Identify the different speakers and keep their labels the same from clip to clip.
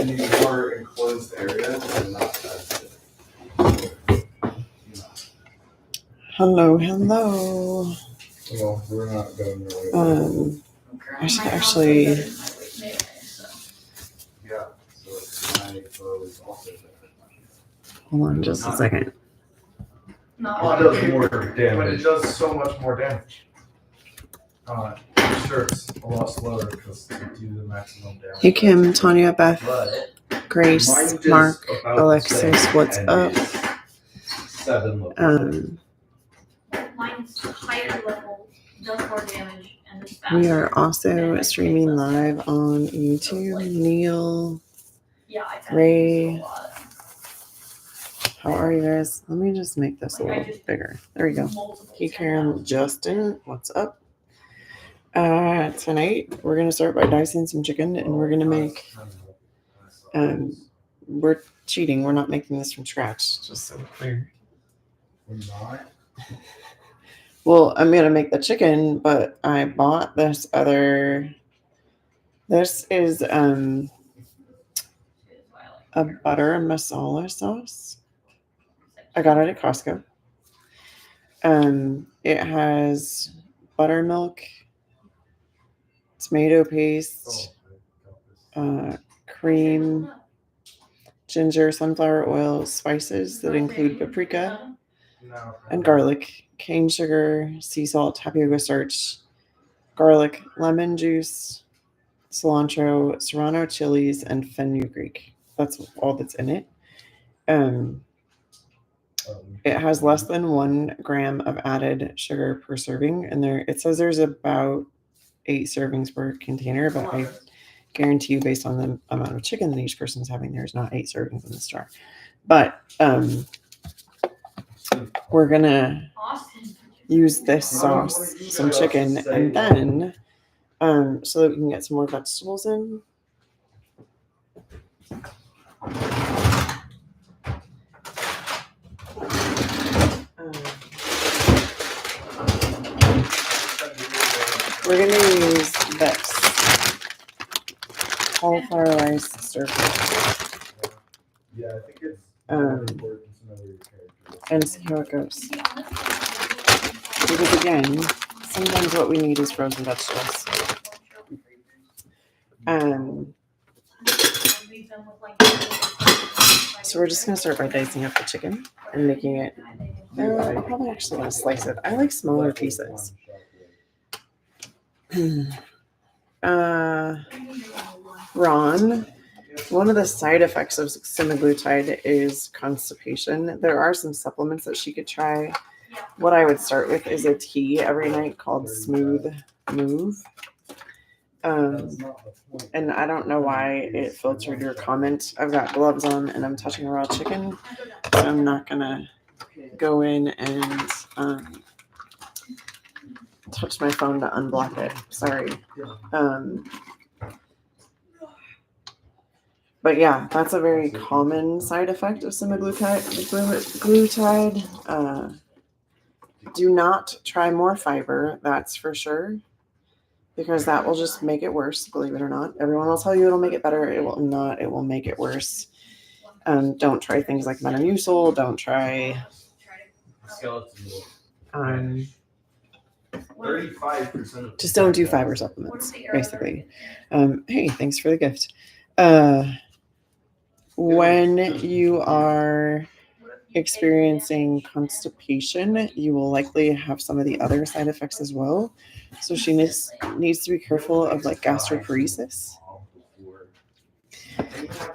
Speaker 1: in these more enclosed areas, they're not as good.
Speaker 2: Hello, hello.
Speaker 1: Well, we're not going there.
Speaker 2: I should actually.
Speaker 1: Yeah, so my bow is also different.
Speaker 2: Hold on just a second.
Speaker 1: No, it does more damage, but it does so much more damage. Sure, it's a lot slower because they do the maximum damage.
Speaker 2: Hey Kim, Tanya, Beth,
Speaker 1: But
Speaker 2: Grace, Mark, Alexis, what's up?
Speaker 1: 7 levels.
Speaker 3: Mine's higher level, does more damage, and is faster.
Speaker 2: We are also streaming live on YouTube. Neil, Ray, how are you guys? Let me just make this a little bigger. There we go. Hey Karen, Justin, what's up? Tonight we're gonna start by dicing some chicken, and we're gonna make. We're cheating. We're not making this from scratch. Just so clear.
Speaker 1: We're not.
Speaker 2: Well, I'm gonna make the chicken, but I bought this other. This is a butter masala sauce. I got it at Costco. It has buttermilk, tomato paste, cream, ginger, sunflower oil, spices that include paprika and garlic, cane sugar, sea salt, tapioca starch, garlic, lemon juice, cilantro, serrano chilies, and fenugreek. That's all that's in it. It has less than 1 gram of added sugar per serving, and it says there's about 8 servings per container, but I guarantee you, based on the amount of chicken that each person's having, there's not 8 servings in this jar. But we're gonna use this sauce, some chicken, and then so that we can get some more vegetables in. We're gonna use this cauliflower rice stir fry.
Speaker 1: Yeah, I think it's
Speaker 2: important
Speaker 1: to know your character.
Speaker 2: And see how it goes. Because again, sometimes what we need is frozen vegetables. So we're just gonna start by dicing up the chicken and making it. I'm probably actually gonna slice it. I like smaller pieces. Ron, one of the side effects of semaglutide is constipation. There are some supplements that she could try. What I would start with is a tea every night called Smooth Move. And I don't know why it filtered your comment. I've got gloves on and I'm touching a raw chicken, so I'm not gonna go in and touch my phone to unblock it. Sorry. But yeah, that's a very common side effect of semaglutide. Do not try more fiber, that's for sure, because that will just make it worse, believe it or not. Everyone will tell you it'll make it better. It will not. It will make it worse. Don't try things like Metamucil. Don't try...
Speaker 1: 35%.
Speaker 2: Just don't do fiber supplements, basically. Hey, thanks for the gift. When you are experiencing constipation, you will likely have some of the other side effects as well. So she needs to be careful of like gastroparesis.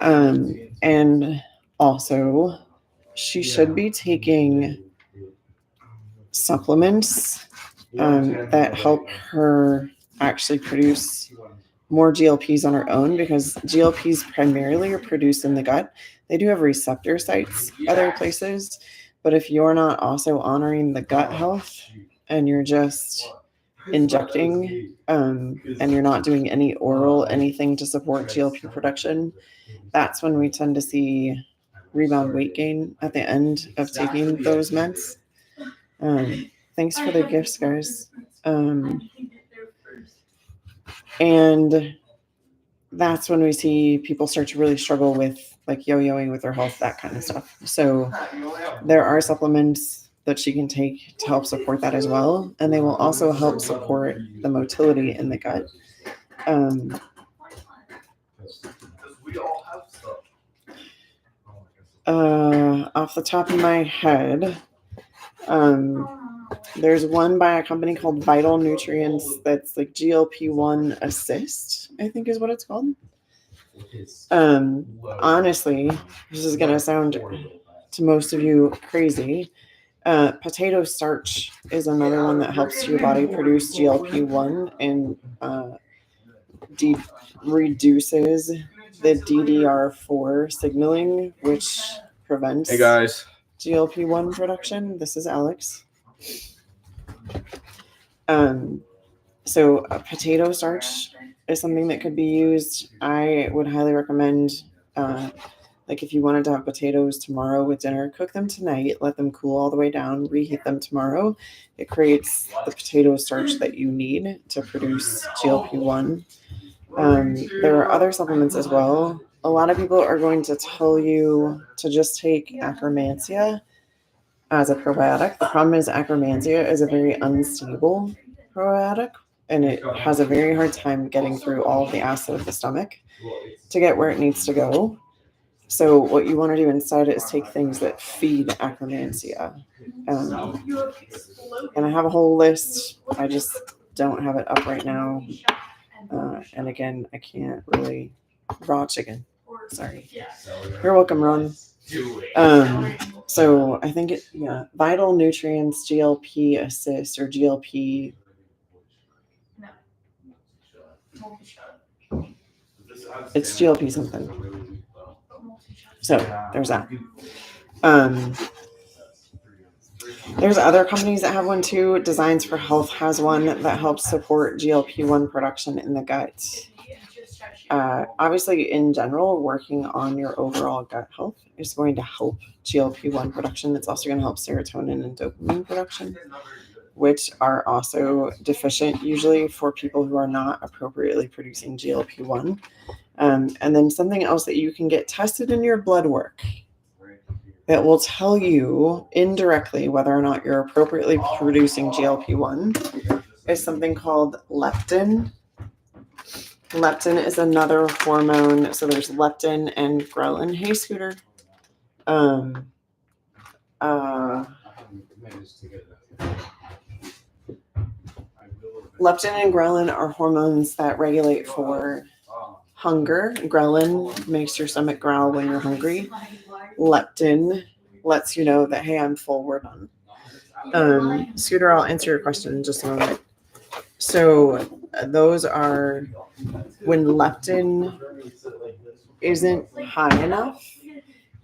Speaker 2: And also she should be taking supplements that help her actually produce more GLPs on her own, because GLPs primarily are produced in the gut. They do have receptor sites other places, but if you're not also honoring the gut health and you're just injecting and you're not doing any oral anything to support GLP production, that's when we tend to see rebound weight gain at the end of taking those meds. Thanks for the gifts, guys. And that's when we see people start to really struggle with like yo-yoing with their health, that kind of stuff. So there are supplements that she can take to help support that as well. And they will also help support the motility in the gut. Off the top of my head, there's one by a company called Vital Nutrients that's like GLP-1 Assist, I think is what it's called. Honestly, this is going to sound to most of you crazy. Potato starch is another one that helps your body produce GLP-1 and reduces the DDR4 signaling, which prevents GLP-1 production. This is Alex. So potato starch is something that could be used. I would highly recommend, like if you wanted to have potatoes tomorrow with dinner, cook them tonight, let them cool all the way down, reheat them tomorrow. It creates the potato starch that you need to produce GLP-1. There are other supplements as well. A lot of people are going to tell you to just take Akkermansia as a probiotic. The problem is Akkermansia is a very unstable probiotic, and it has a very hard time getting through all of the acid of the stomach to get where it needs to go. So what you want to do instead is take things that feed Akkermansia. And I have a whole list. I just don't have it up right now. And again, I can't really raw chicken. Sorry. You're welcome, Ron. So I think Vital Nutrients GLP Assist or GLP. It's GLP something. So there's that. There's other companies that have one too. Designs for Health has one that helps support GLP-1 production in the gut. Obviously, in general, working on your overall gut health is going to help GLP-1 production. It's also going to help serotonin and dopamine production, which are also deficient usually for people who are not appropriately producing GLP-1. And then something else that you can get tested in your blood work that will tell you indirectly whether or not you're appropriately producing GLP-1 is something called leptin. Leptin is another hormone. So there's leptin and ghrelin. Hey, Scooter. Leptin and ghrelin are hormones that regulate for hunger. Ghrelin makes your stomach growl when you're hungry. Leptin lets you know that, hey, I'm full, we're done. Scooter, I'll answer your question in just a moment. So those are when leptin isn't high enough,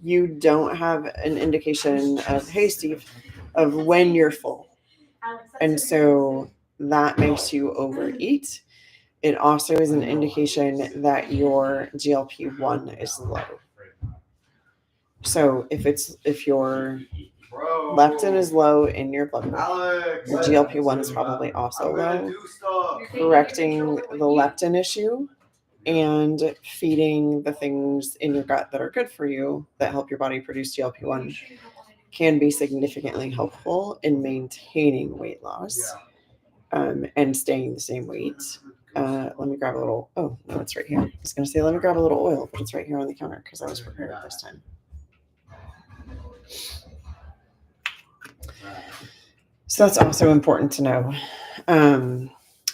Speaker 2: you don't have an indication of, hey, Steve, of when you're full. And so that makes you overeat. It also is an indication that your GLP-1 is low. So if your leptin is low in your blood work, your GLP-1 is probably also low. Correcting the leptin issue and feeding the things in your gut that are good for you that help your body produce GLP-1 can be significantly helpful in maintaining weight loss and staying the same weight. Let me grab a little. Oh, no, it's right here. I was going to say, let me grab a little oil, but it's right here on the counter because I was prepared this time. So that's also important to know.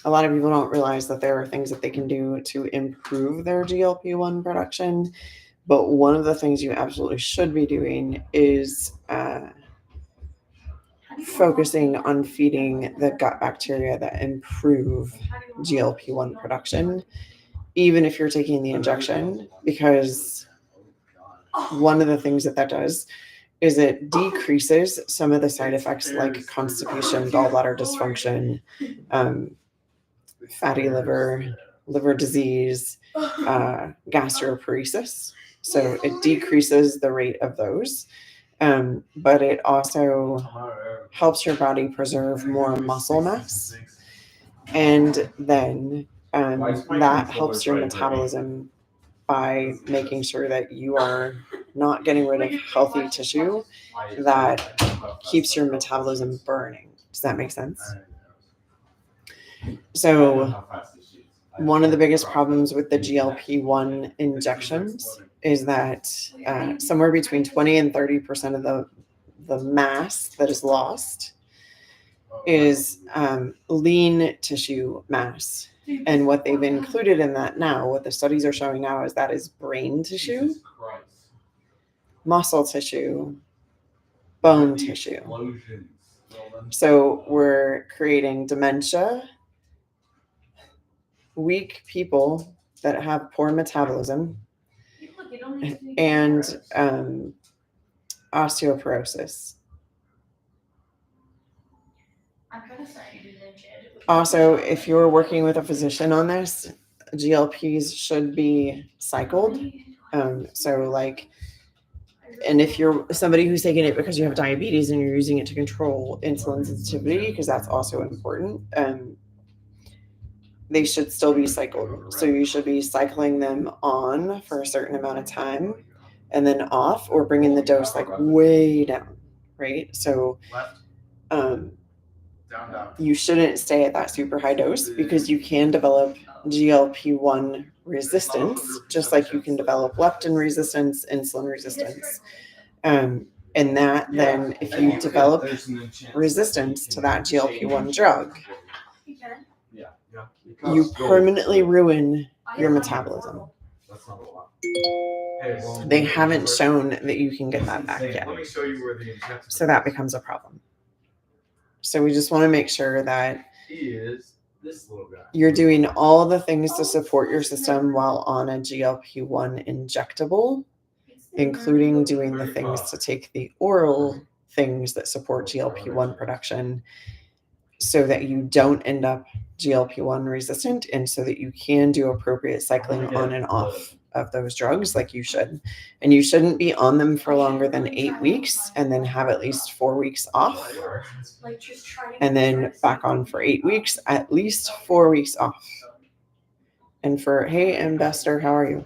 Speaker 2: A lot of people don't realize that there are things that they can do to improve their GLP-1 production. But one of the things you absolutely should be doing is focusing on feeding the gut bacteria that improve GLP-1 production, even if you're taking the injection, because one of the things that does is it decreases some of the side effects like constipation, gallbladder dysfunction, fatty liver, liver disease, gastroparesis. So it decreases the rate of those. But it also helps your body preserve more muscle mass and then that helps your metabolism by making sure that you are not getting rid of healthy tissue that keeps your metabolism burning. Does that make sense? So one of the biggest problems with the GLP-1 injections is that somewhere between 20 and 30% of the mass that is lost is lean tissue mass. And what they've included in that now, what the studies are showing now, is that is brain tissue, muscle tissue, bone tissue. So we're creating dementia, weak people that have poor metabolism, and osteoporosis. Also, if you're working with a physician on this, GLPs should be cycled. So like, and if you're somebody who's taking it because you have diabetes and you're using it to control insulin sensitivity, because that's also important, they should still be cycled. So you should be cycling them on for a certain amount of time and then off, or bringing the dose like way down, right? So you shouldn't stay at that super high dose, because you can develop GLP-1 resistance, just like you can develop leptin resistance, insulin resistance. And that then, if you develop resistance to that GLP-1 drug, you permanently ruin your metabolism. They haven't shown that you can get that back yet. So that becomes a problem. So we just want to make sure that you're doing all the things to support your system while on a GLP-1 injectable, including doing the things to take the oral things that support GLP-1 production, so that you don't end up GLP-1 resistant, and so that you can do appropriate cycling on and off of those drugs like you should. And you shouldn't be on them for longer than 8 weeks, and then have at least 4 weeks off, and then back on for 8 weeks, at least 4 weeks off. And for, hey, investor, how are you?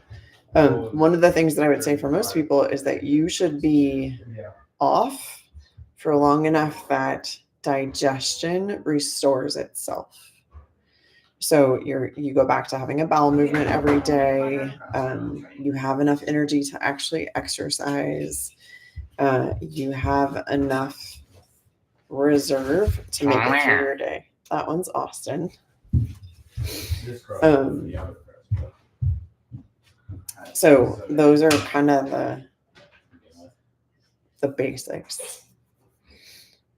Speaker 2: One of the things that I would say for most people is that you should be off for long enough that digestion restores itself. So you go back to having a bowel movement every day. You have enough energy to actually exercise. You have enough reserve to make it through your day. That one's Austin. So those are kind of the basics.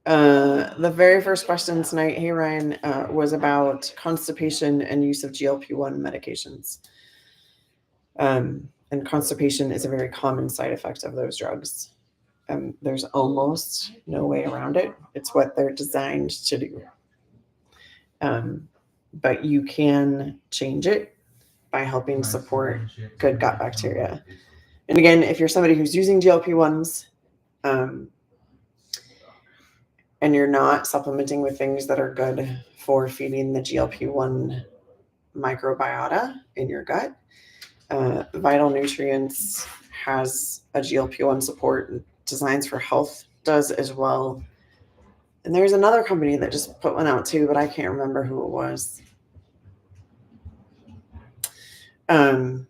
Speaker 2: The very first question tonight, hey Ryan, was about constipation and use of GLP-1 medications. And constipation is a very common side effect of those drugs. There's almost no way around it. It's what they're designed to do. But you can change it by helping support good gut bacteria. And again, if you're somebody who's using GLP-1s, and you're not supplementing with things that are good for feeding the GLP-1 microbiota in your gut, Vital Nutrients has a GLP-1 support. Designs for Health does as well. And there's another company that just put one out too, but I can't remember who it was. But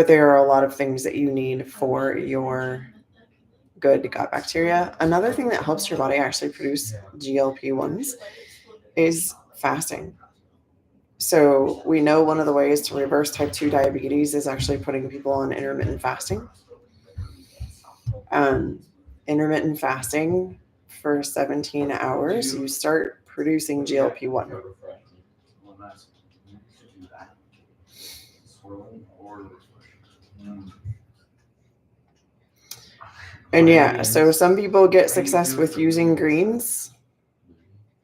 Speaker 2: there are a lot of things that you need for your good gut bacteria. Another thing that helps your body actually produce GLP-1s is fasting. So we know one of the ways to reverse type 2 diabetes is actually putting people on intermittent fasting. Intermittent fasting for 17 hours, you start producing GLP-1. And yeah, so some people get success with using greens.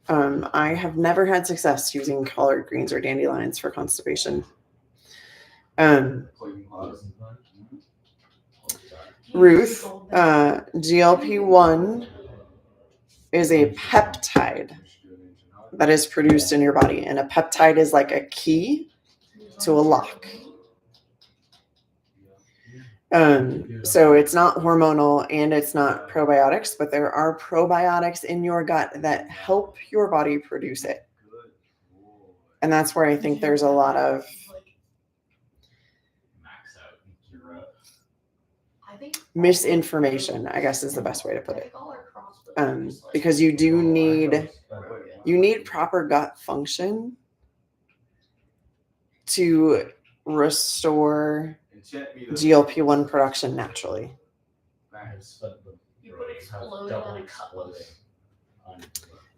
Speaker 2: I have never had success using collard greens or dandelions for constipation. Ruth, GLP-1 is a peptide. that is produced in your body. And a peptide is like a key to a lock. So it's not hormonal and it's not probiotics, but there are probiotics in your gut that help your body produce it. And that's where I think there's a lot of misinformation, I guess is the best way to put it. Because you need proper gut function to restore GLP-1 production naturally.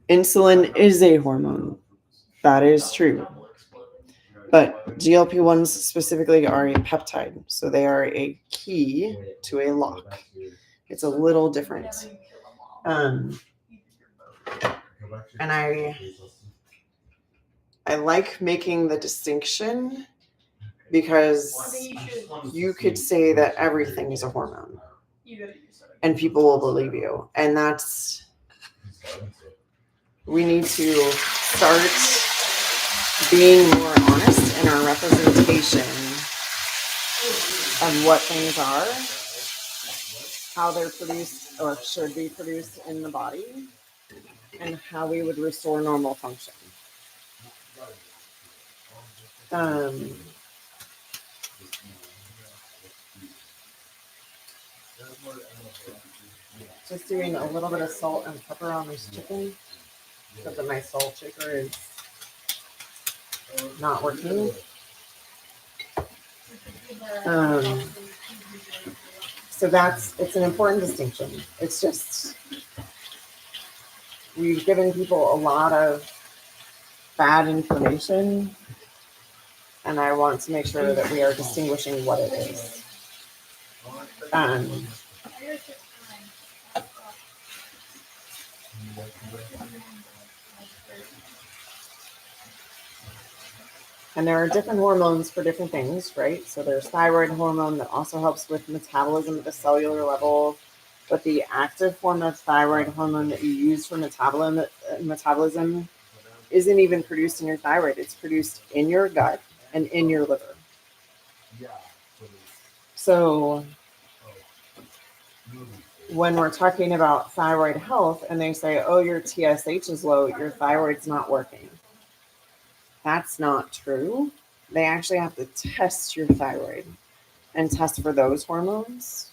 Speaker 2: Insulin is a hormone. That is true. But GLP-1s specifically are a peptide, so they are a key to a lock. It's a little different. And I like making the distinction because you could say that everything is a hormone and people will believe you. And we need to start being more honest in our representation of what things are, how they're produced or should be produced in the body, and how we would restore normal function. Just doing a little bit of salt and pepper on this chicken so that my salt shaker is not working. So it's an important distinction. It's just, we've given people a lot of bad information, and I want to make sure that we are distinguishing what it is. And there are different hormones for different things, right? So there's thyroid hormone that also helps with metabolism at the cellular level. But the active form of thyroid hormone that you use for metabolism isn't even produced in your thyroid. It's produced in your gut and in your liver. So when we're talking about thyroid health and they say, oh, your TSH is low, your thyroid's not working. That's not true. They actually have to test your thyroid and test for those hormones.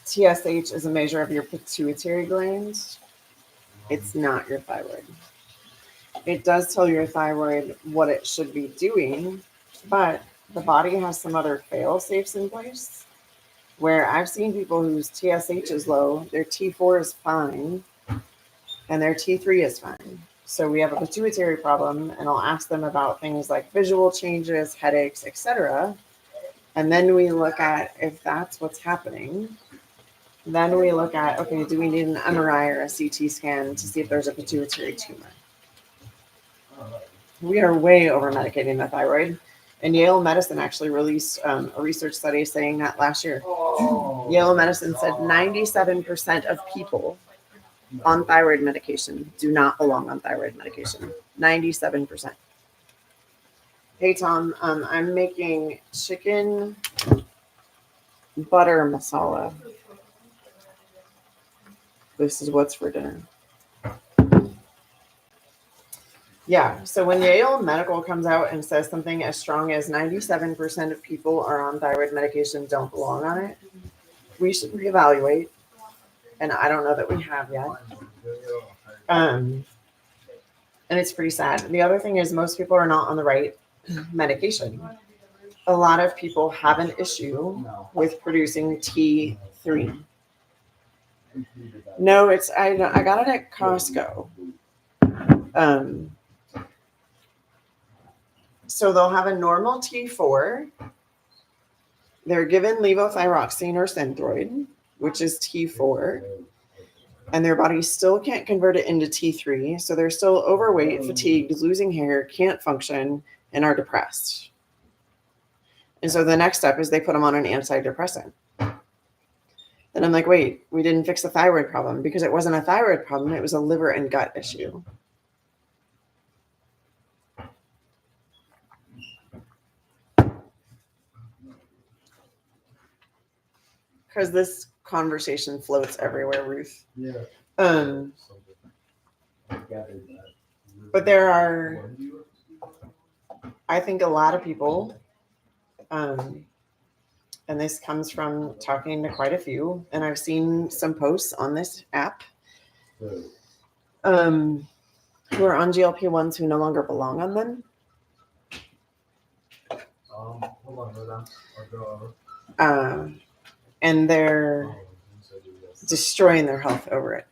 Speaker 2: TSH is a measure of your pituitary gland. It's not your thyroid. It does tell your thyroid what it should be doing, but the body has some other fail-safes in place where I've seen people whose TSH is low, their T4 is fine, and their T3 is fine. So we have a pituitary problem, and I'll ask them about things like visual changes, headaches, etc. And then we look at if that's what's happening. Then we look at, okay, do we need an MRI or a CT scan to see if there's a pituitary tumor? We are way over medicating the thyroid. And Yale Medicine actually released a research study saying that last year. Yale Medicine said 97% of people on thyroid medication do not belong on thyroid medication. 97%. Hey, Tom, I'm making chicken butter masala. This is what's for dinner. Yeah, so when Yale Medical comes out and says something as strong as 97% of people are on thyroid medication don't belong on it, we should reevaluate. And I don't know that we have yet. And it's pretty sad. The other thing is most people are not on the right medication. A lot of people have an issue with producing T3. No, I got it at Costco. So they'll have a normal T4. They're given levothyroxine or Synthroid, which is T4, and their body still can't convert it into T3. So they're still overweight, fatigued, losing hair, can't function, and are depressed. And so the next step is they put them on an antidepressant. Then I'm like, wait, we didn't fix the thyroid problem because it wasn't a thyroid problem. It was a liver and gut issue. because this conversation floats everywhere, Ruth.
Speaker 1: Yeah.
Speaker 2: But there are, I think, a lot of people, and this comes from talking to quite a few, and I've seen some posts on this app, who are on GLP-1s who no longer belong on them.
Speaker 1: Hold on, madam.
Speaker 2: And they're destroying their health over it.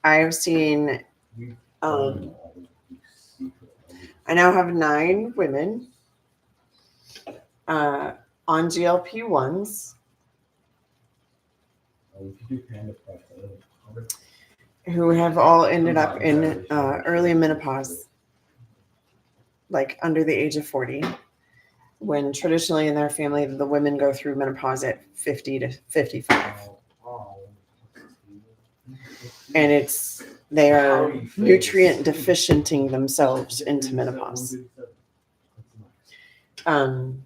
Speaker 2: I've seen, I now have 9 women on GLP-1s who have all ended up in early menopause, like under the age of 40, when traditionally in their family, the women go through menopause at 50 to 55. And they are nutrient deficienting themselves into menopause. One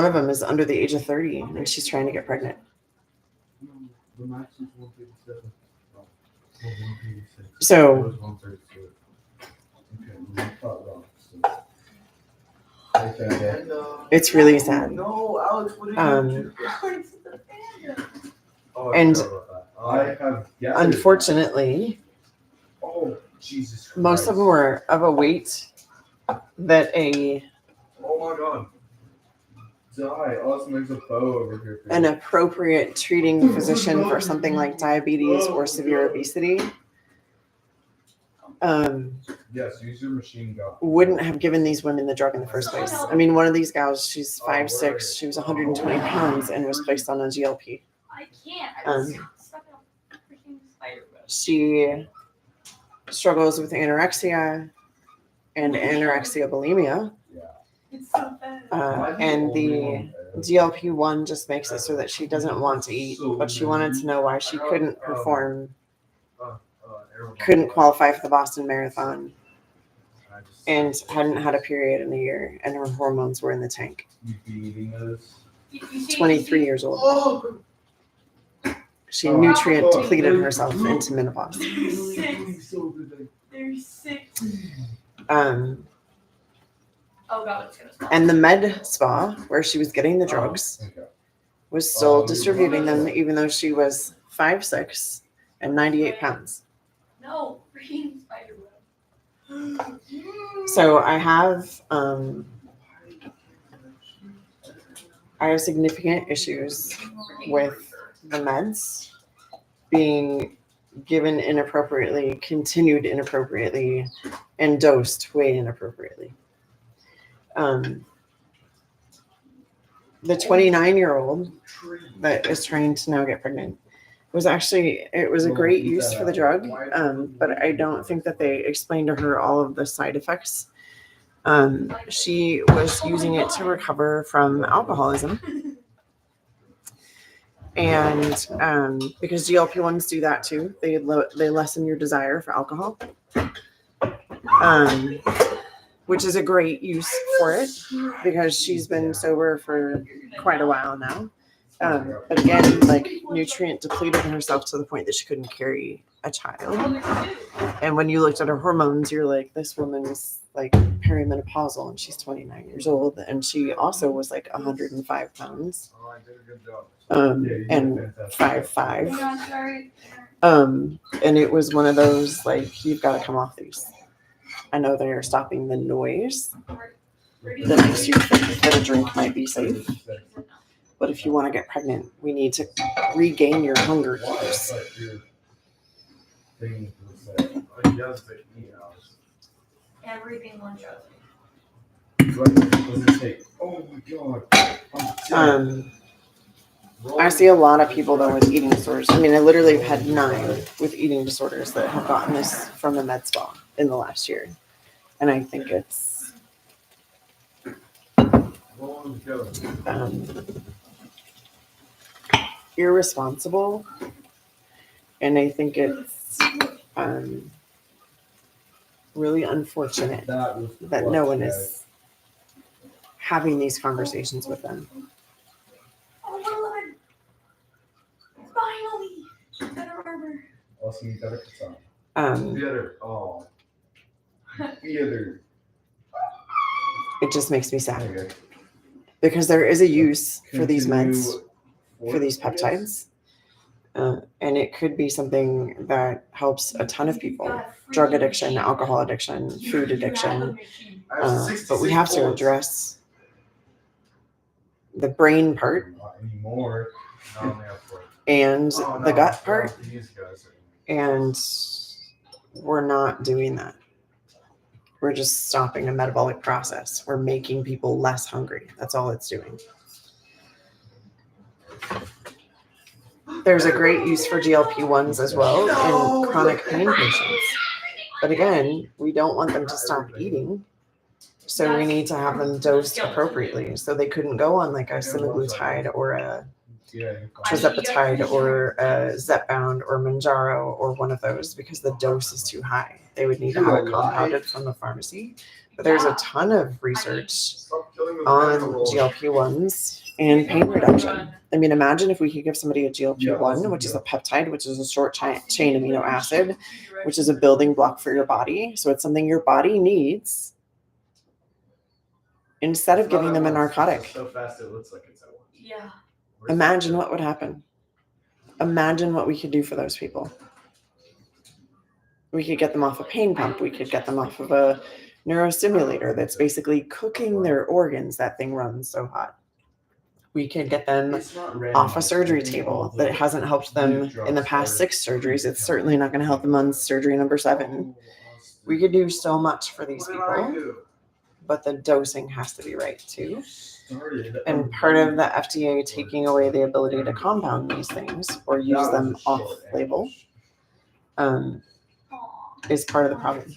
Speaker 2: of them is under the age of 30 and she's trying to get pregnant. So it's really sad. And unfortunately, most of them were of a weight that an appropriate treating physician for something like diabetes or severe obesity
Speaker 1: yes, use your machine gun.
Speaker 2: Wouldn't have given these women the drug in the first place. I mean, one of these gals, she's 5'6", she was 120 pounds and was placed on a GLP.
Speaker 3: I can't. I was stuck in a freaking spider web.
Speaker 2: She struggles with anorexia and anorexia bulimia.
Speaker 3: It's so bad.
Speaker 2: And the GLP-1 just makes it so that she doesn't want to eat, but she wanted to know why she couldn't qualify for the Boston Marathon and hadn't had a period in a year, and her hormones were in the tank. 23 years old. She nutrient depleted herself into menopause.
Speaker 3: They're sick. Oh God, it's gonna stop.
Speaker 2: And the med spa where she was getting the drugs was still distributing them, even though she was 5'6" and 98 pounds.
Speaker 3: No, freaking spider web.
Speaker 2: So I have significant issues with the meds being given inappropriately, continued inappropriately, and dosed way inappropriately. The 29-year-old that is trying to now get pregnant was it was a great use for the drug, but I don't think that they explained to her all of the side effects. She was using it to recover from alcoholism. And because GLP-1s do that too, they lessen your desire for alcohol, which is a great use for it because she's been sober for quite a while now. But again, like nutrient depleted herself to the point that she couldn't carry a child. And when you looked at her hormones, you're like, this woman's like perimenopausal and she's 29 years old. And she also was like 105 pounds. And 5'5". And it was one of those, like, you've got to come off these. I know they are stopping the noise that makes you think that a drink might be safe. But if you want to get pregnant, we need to regain your hunger cues.
Speaker 3: Everything one shot.
Speaker 2: I see a lot of people though with eating disorders. I mean, I literally have had 9 with eating disorders that have gotten this from the med spa in the last year. And I think it's irresponsible. And I think it's really unfortunate that no one is having these conversations with them.
Speaker 3: Oh my God. Finally. Better armor.
Speaker 1: Also, you gotta cut
Speaker 2: It just makes me sad because there is a use for these meds, for these peptides. And it could be something that helps a ton of people. Drug addiction, alcohol addiction, food addiction. But we have to address the brain part and the gut part. And we're not doing that. We're just stopping a metabolic process. We're making people less hungry. That's all it's doing. There's a great use for GLP-1s as well in chronic pain patients. But again, we don't want them to stop eating. So we need to have them dosed appropriately. So they couldn't go on like a semaglutide or a tirzepatide or a Zepbound or Mounjaro or one of those because the dose is too high. They would need to have it compounded from the pharmacy. But there's a ton of research on GLP-1s and pain reduction. I mean, imagine if we could give somebody a GLP-1, which is a peptide, which is a short chain amino acid, which is a building block for your body. So it's something your body needs instead of giving them a narcotic.
Speaker 1: So fast it looks like it's at once.
Speaker 3: Yeah.
Speaker 2: Imagine what would happen. Imagine what we could do for those people. We could get them off a pain pump. We could get them off of a neurostimulator that's basically cooking their organs. That thing runs so hot. We could get them off a surgery table that hasn't helped them in the past 6 surgeries. It's certainly not going to help them on surgery number 7. We could do so much for these people, but the dosing has to be right too. And part of the FDA taking away the ability to compound these things or use them off-label is part of the problem.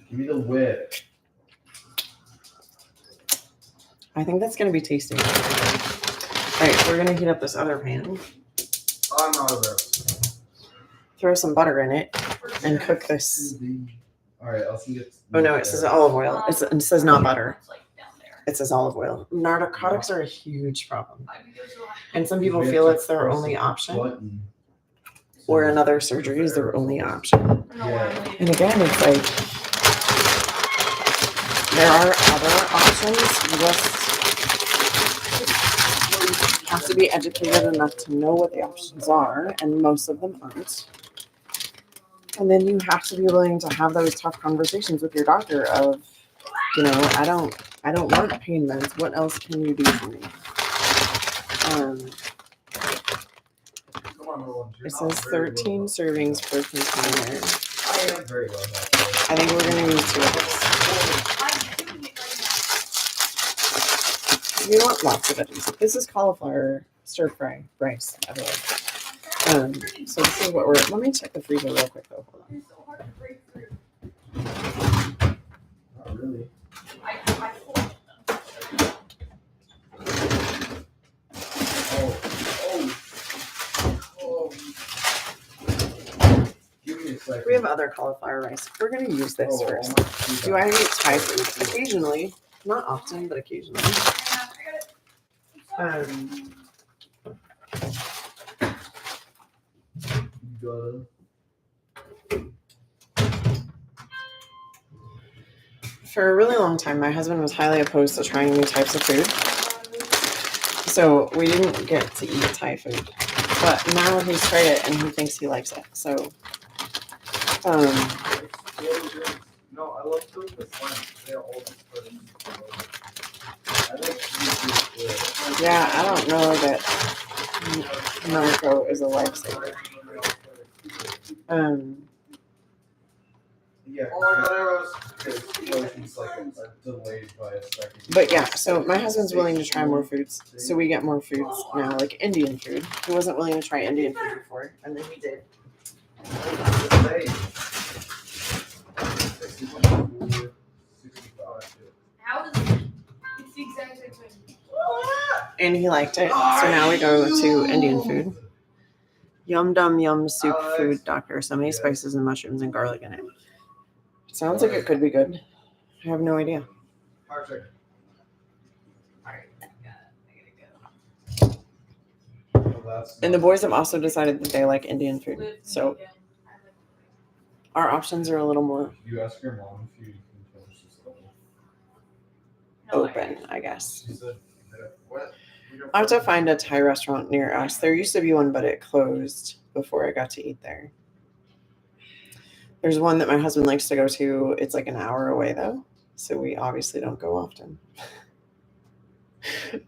Speaker 1: Give me the whip.
Speaker 2: I think that's going to be tasty. All right, we're going to heat up this other pan.
Speaker 1: I'm out of this.
Speaker 2: Throw some butter in it and cook this.
Speaker 1: All right, I'll see it.
Speaker 2: Oh no, it says olive oil. It says not butter. It says olive oil. Narcotics are a huge problem. And some people feel it's their only option. Or in other surgeries, their only option. And again, it's like, there are other options. You just have to be educated enough to know what the options are, and most of them aren't. And then you have to be willing to have those tough conversations with your doctor of, I don't want pain meds. What else can you do for me? It says 13 servings per container.
Speaker 1: I am very well that.
Speaker 2: I think we're going to use 2 of this. We want lots of veggies. This is cauliflower stir fry rice, by the way. So this is what let me check the freezer real quick though. Hold on.
Speaker 3: It's so hard to break through.
Speaker 1: Not really.
Speaker 2: We have other cauliflower rice. We're going to use this first. Do I eat Thai food? Occasionally. Not often, but occasionally. For a really long time, my husband was highly opposed to trying new types of food. So we didn't get to eat Thai food. But now he's tried it and he thinks he likes it. So
Speaker 1: No, I love doing the slime. They're all
Speaker 2: yeah, I don't know that narco is a lifesaver.
Speaker 1: Yeah. Delayed by a second.
Speaker 2: But yeah, so my husband's willing to try more foods. So we get more foods now, like Indian food. He wasn't willing to try Indian food before, and then he did.
Speaker 3: How does it? It's the exact same thing.
Speaker 2: And he liked it. So now we go to Indian food. Yum Dum Yum Soup Food Doctor. So many spices and mushrooms and garlic in it. Sounds like it could be good. I have no idea. And the boys have also decided that they like Indian food. So our options are a little more
Speaker 1: You ask your mom if you can finish this level.
Speaker 2: open, I guess.
Speaker 1: She said, what?
Speaker 2: I have to find a Thai restaurant near us. There used to be one, but it closed before I got to eat there. There's one that my husband likes to go to. It's like an hour away though, so we obviously don't go often.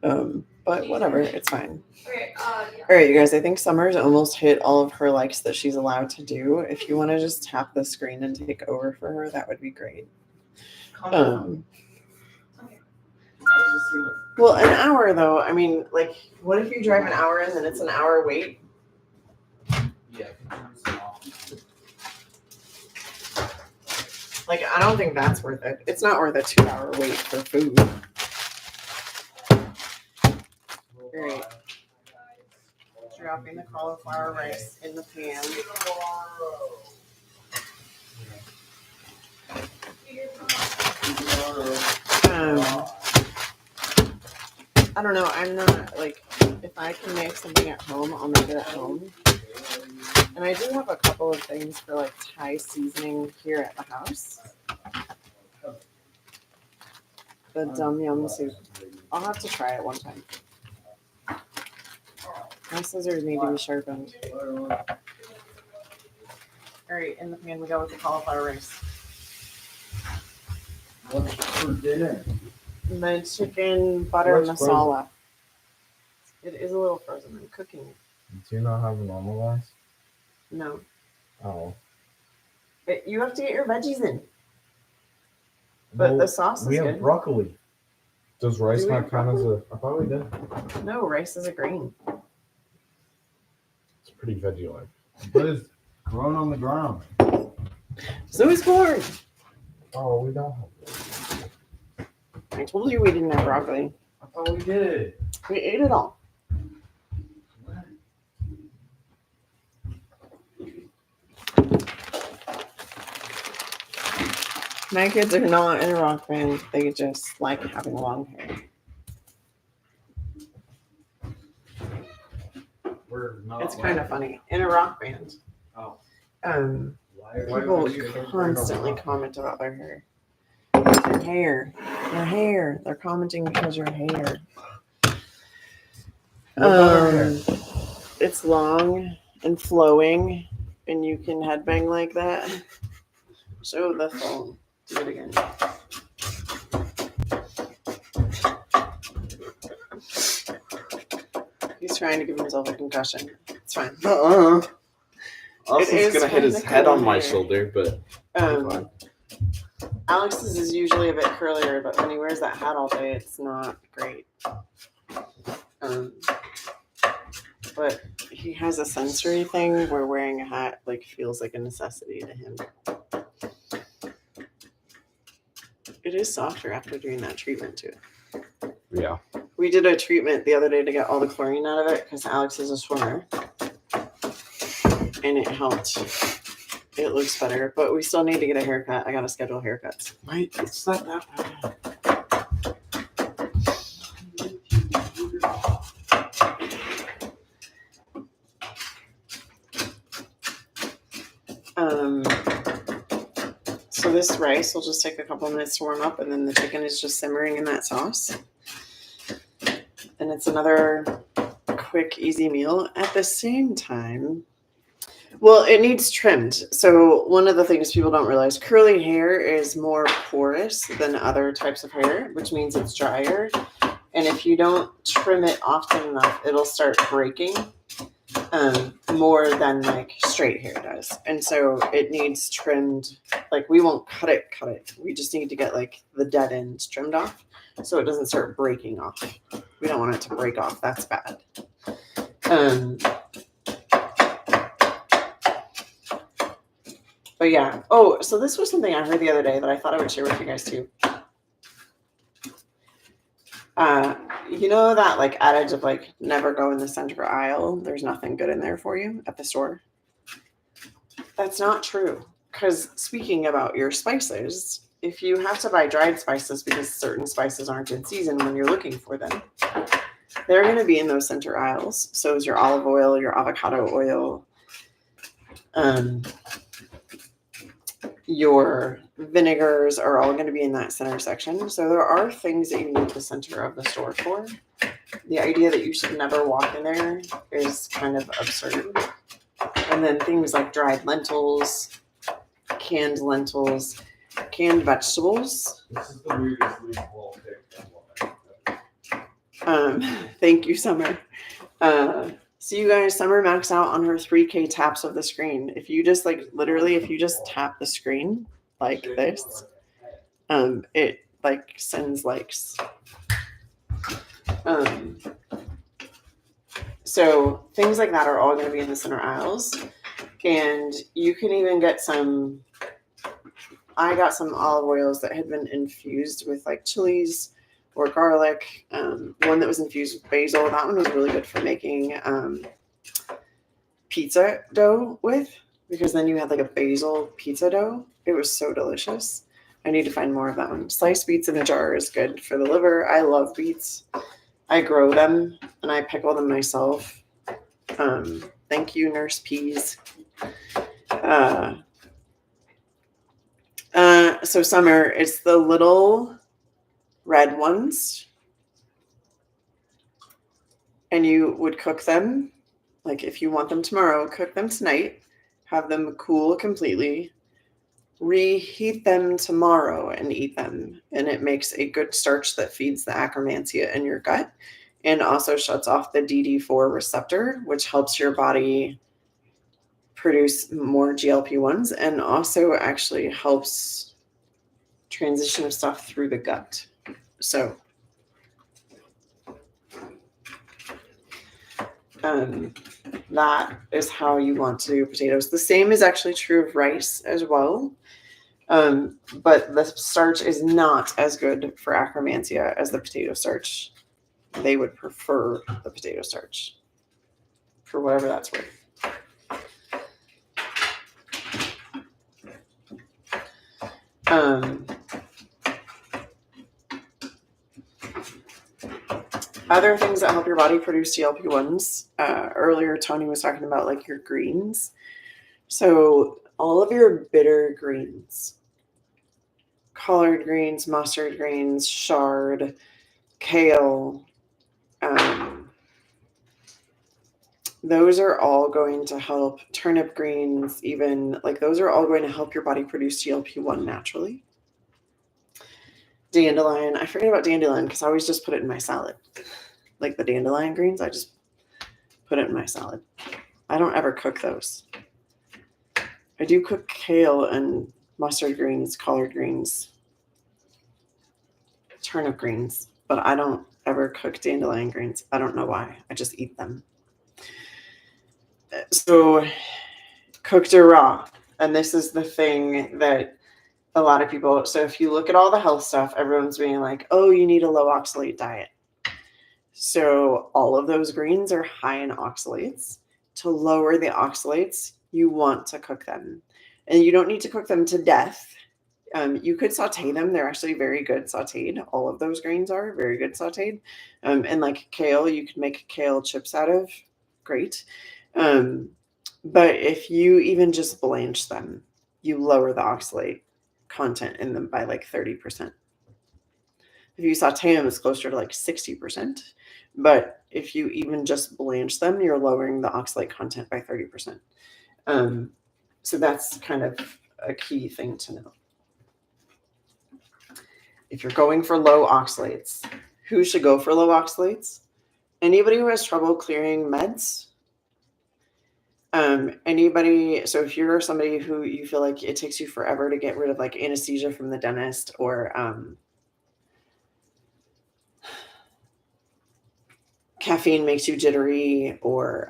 Speaker 2: But whatever, it's fine.
Speaker 3: Okay,
Speaker 2: All right, you guys, I think Summer's almost hit all of her likes that she's allowed to do. If you want to just tap the screen and take over for her, that would be great. Well, an hour though, I mean, like, what if you drive an hour and then it's an hour wait?
Speaker 1: Yeah.
Speaker 2: Like, I don't think that's worth it. It's not worth a 2-hour wait for food. Great. Dropping the cauliflower rice in the pan. I don't know. I'm not like, if I can make something at home, I'll make it at home. And I do have a couple of things for like Thai seasoning here at the house. The dum yum soup. I'll have to try it one time. My scissors need to be sharpened. All right, in the pan we go with the cauliflower rice.
Speaker 1: What's for dinner?
Speaker 2: The chicken butter masala. It is a little frozen. I'm cooking it.
Speaker 1: Do you not have a normal rice?
Speaker 2: No.
Speaker 1: Oh.
Speaker 2: But you have to get your veggies in. But the sauce is
Speaker 1: we have
Speaker 2: good.
Speaker 1: broccoli. Does rice
Speaker 2: Do we
Speaker 1: not
Speaker 2: have
Speaker 1: count as
Speaker 2: broccoli?
Speaker 1: a? I thought we did.
Speaker 2: No, rice is a grain.
Speaker 1: It's pretty veggie-like. But it's grown on the ground.
Speaker 2: So is corn.
Speaker 1: Oh, we don't have it.
Speaker 2: I told you we didn't have broccoli.
Speaker 1: I thought we did.
Speaker 2: We ate it all. My kids are not in a rock band. They just like having long hair.
Speaker 1: We're not.
Speaker 2: It's kind of funny. In a rock band,
Speaker 1: Oh.
Speaker 2: people constantly comment about their hair. Your hair. Your hair. They're commenting because your hair. It's long and flowing, and you can headbang like that. Show the phone. Do it again. He's trying to give himself a concussion. It's fine.
Speaker 4: Austin's gonna hit his head on my shoulder, but
Speaker 2: Alex's is usually a bit curlier, but when he wears that hat all day, it's not great. But he has a sensory thing where wearing a hat like feels like a necessity to him. It is softer after doing that treatment too.
Speaker 1: Yeah.
Speaker 2: We did a treatment the other day to get all the chlorine out of it because Alex is a swimmer. And it helped. It looks better, but we still need to get a haircut. I gotta schedule haircuts.
Speaker 4: wait, it's not that bad.
Speaker 2: So this rice will just take a couple minutes to warm up, and then the chicken is just simmering in that sauce. And it's another quick, easy meal. At the same time, well, it needs trimmed. So one of the things people don't realize, curly hair is more porous than other types of hair, which means it's drier. And if you don't trim it often enough, it'll start breaking more than like straight hair does. And so it needs trimmed. Like we won't cut it. We just need to get like the dead ends trimmed off so it doesn't start breaking off. We don't want it to break off. That's bad. But yeah. Oh, so this was something I heard the other day that I thought I would share with you guys too. You know that like adage of like never go in the center aisle. There's nothing good in there for you at the store. That's not true. Because speaking about your spices, if you have to buy dried spices because certain spices aren't in season when you're looking for them, They're going to be in those center aisles. So is your olive oil, your avocado oil, your vinegars are all going to be in that center section. So there are things that you need the center of the store for. The idea that you should never walk in there is kind of absurd. And then things like dried lentils, canned vegetables.
Speaker 1: This is the weirdest leaf wall pick.
Speaker 2: Thank you, Summer. So you guys, Summer maxed out on her 3K taps of the screen. If you just if you just tap the screen like this, it sends likes. So things like that are all going to be in the center aisles. And you can even get I got some olive oils that had been infused with chilies or garlic. One that was infused with basil. That one was really good for making pizza dough with, because then you had a basil pizza dough. It was so delicious. I need to find more of that one. Sliced beets in a jar is good for the liver. I love beets. I grow them and I pickle them myself. Thank you, Nurse Peas. So Summer, it's the little red ones, and you would cook them. If you want them tomorrow, cook them tonight, have them cool completely, reheat them tomorrow and eat them. And it makes a good starch that feeds the Akkermansia in your gut and also shuts off the DD4 receptor, which helps your body produce more GLP-1s and also actually helps transition of stuff through the gut. So that is how you want to do potatoes. The same is actually true of rice as well. But the starch is not as good for Akkermansia as the potato starch. They would prefer the potato starch for whatever that's worth. Other things that help your body produce GLP-1s. Earlier, Tony was talking about your greens. So all of your bitter greens, collard greens, mustard greens, chard, kale, those are all going to help. Turnip greens, even those are all going to help your body produce GLP-1 naturally. Dandelion, I forget about dandelion because I always just put it in my salad. The dandelion greens, I just put it in my salad. I don't ever cook those. I do cook kale and mustard greens, collard greens, turnip greens, but I don't ever cook dandelion greens. I don't know why. I just eat them. So cooked or raw. And this is the thing that a lot of people, so if you look at all the health stuff, everyone's being like, oh, you need a low oxalate diet. So all of those greens are high in oxalates. To lower the oxalates, you want to cook them. And you don't need to cook them to death. You could saute them. They're actually very good sauteed. All of those greens are very good sauteed. And kale, you can make kale chips out of. Great. But if you even just blanch them, you lower the oxalate content in them by 30%. If you saute them, it's closer to 60%. But if you even just blanch them, you're lowering the oxalate content by 30%. So that's kind of a key thing to know. If you're going for low oxalates, who should go for low oxalates? Anybody who has trouble clearing meds. Anybody, so if you're somebody who you feel like it takes you forever to get rid of anesthesia from the dentist, or caffeine makes you jittery, or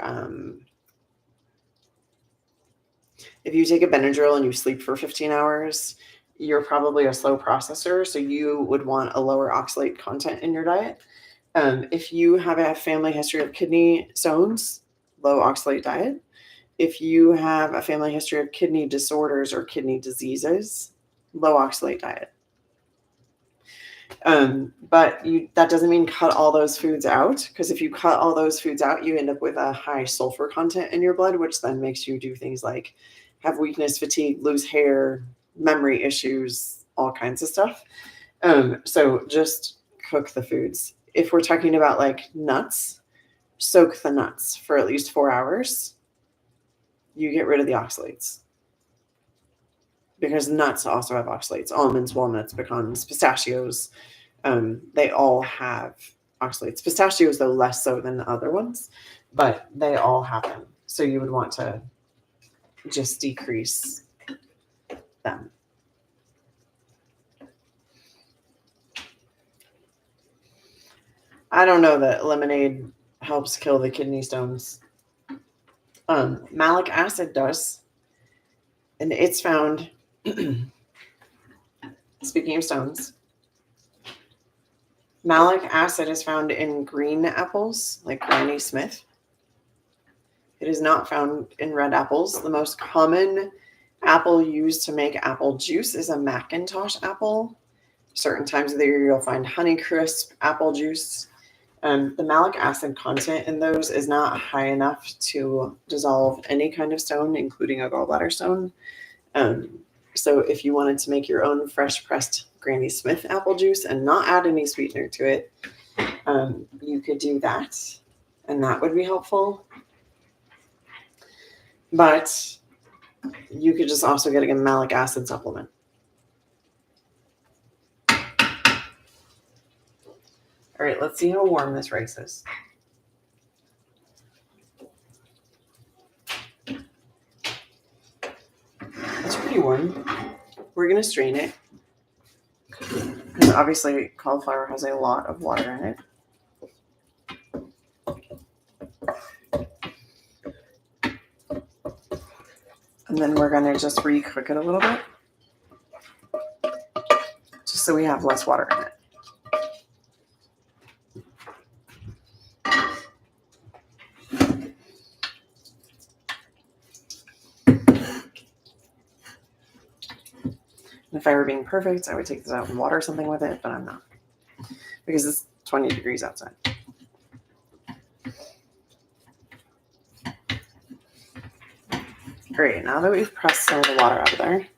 Speaker 2: if you take a Benadryl and you sleep for 15 hours, you're probably a slow processor, so you would want a lower oxalate content in your diet. If you have a family history of kidney stones, low oxalate diet. If you have a family history of kidney disorders or kidney diseases, low oxalate diet. But that doesn't mean cut all those foods out, because if you cut all those foods out, you end up with a high sulfur content in your blood, which then makes you do things like have weakness, fatigue, lose hair, memory issues, all kinds of stuff. So just cook the foods. If we're talking about like nuts, soak the nuts for at least 4 hours. You get rid of the oxalates, because nuts also have oxalates. Almonds, walnuts, pecans, pistachios, they all have oxalates. Pistachios, though, less so than the other ones, but they all have them. So you would want to just decrease them. I don't know that lemonade helps kill the kidney stones. Malic acid does. And it's found, speaking of stones, malic acid is found in green apples, like Granny Smith. It is not found in red apples. The most common apple used to make apple juice is a Macintosh apple. Certain times of the year you'll find Honeycrisp apple juice. The malic acid content in those is not high enough to dissolve any kind of stone, including a gallbladder stone. So if you wanted to make your own fresh pressed Granny Smith apple juice and not add any sweetener to it, you could do that, and that would be helpful. But you could just also get a malic acid supplement. All right, let's see how warm this rice is. It's pretty warm. We're going to strain it, because obviously cauliflower has a lot of water in it. And then we're going to just re-cook it a little bit, just so we have less water in it. If I were being perfect, I would take this out and water something with it, but I'm not, because it's 20 degrees outside. Great, now that we've pressed some of the water out of there,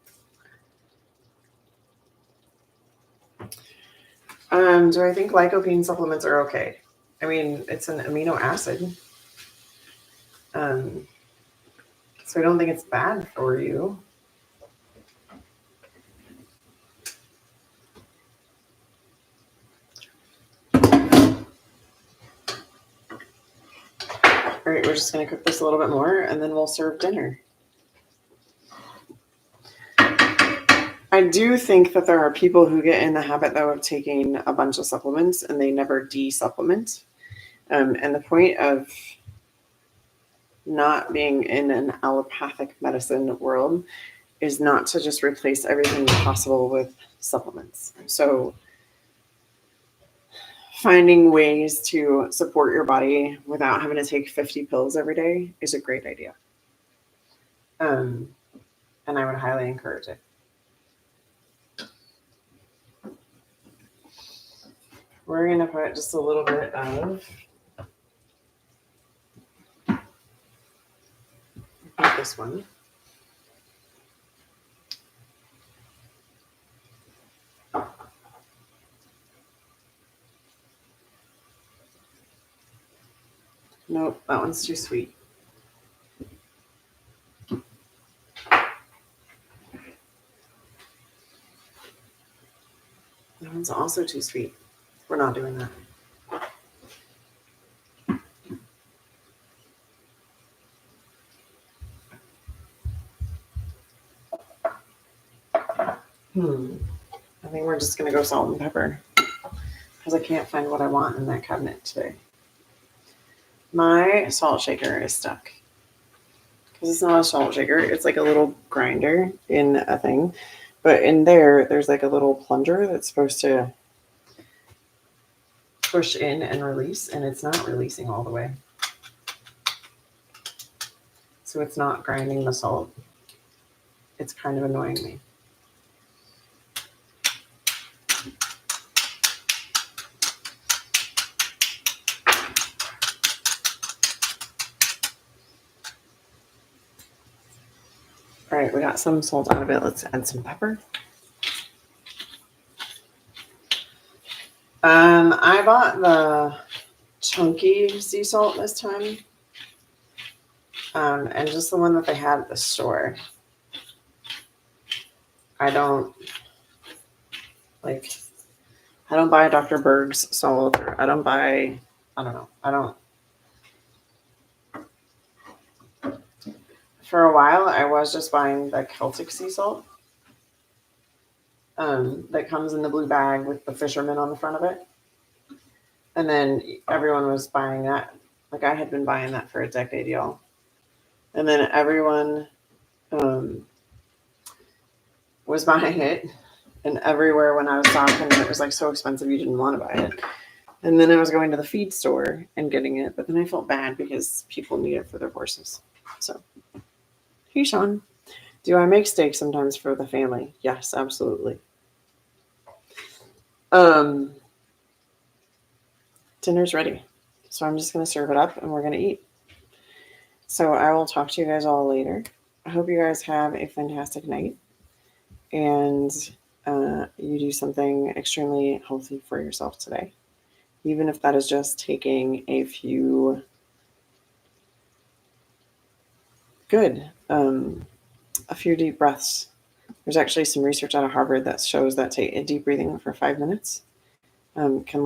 Speaker 2: do I think lycopene supplements are okay? I mean, it's an amino acid, so I don't think it's bad for you. All right, we're just going to cook this a little bit more, and then we'll serve dinner. I do think that there are people who get in the habit, though, of taking a bunch of supplements and they never de-supplement. And the point of not being in an allopathic medicine world is not to just replace everything possible with supplements. So finding ways to support your body without having to take 50 pills every day is a great idea. And I would highly encourage it. We're going to put just a little bit of this one. Nope, that one's too sweet. That one's also too sweet. We're not doing that. I think we're just going to go salt and pepper, because I can't find what I want in that cabinet today. My salt shaker is stuck, because it's not a salt shaker. It's like a little grinder in a thing. But in there's like a little plunger that's supposed to push in and release, and it's not releasing all the way. So it's not grinding the salt. It's kind of annoying me. All right, we got some salt out of it. Let's add some pepper. I bought the chunky sea salt this time. And just the one that they had at the store. I don't buy Dr. Berg's salt, or I don't know. For a while, I was just buying the Celtic sea salt that comes in the blue bag with the fisherman on the front of it. And then everyone was buying that. Like, I had been buying that for a decade, y'all. And then everyone was buying it. And everywhere when I was talking, it was like so expensive you didn't want to buy it. And then I was going to the feed store and getting it. But then I felt bad because people need it for their horses. So, hey, Sean. Do I make steak sometimes for the family? Yes, absolutely. Dinner's ready. So I'm just going to serve it up and we're going to eat. So I will talk to you guys all later. I hope you guys have a fantastic night. And you do something extremely healthy for yourself today. Even if that is just taking a few deep breaths. There's actually some research out of Harvard that shows that a deep breathing for 5 minutes can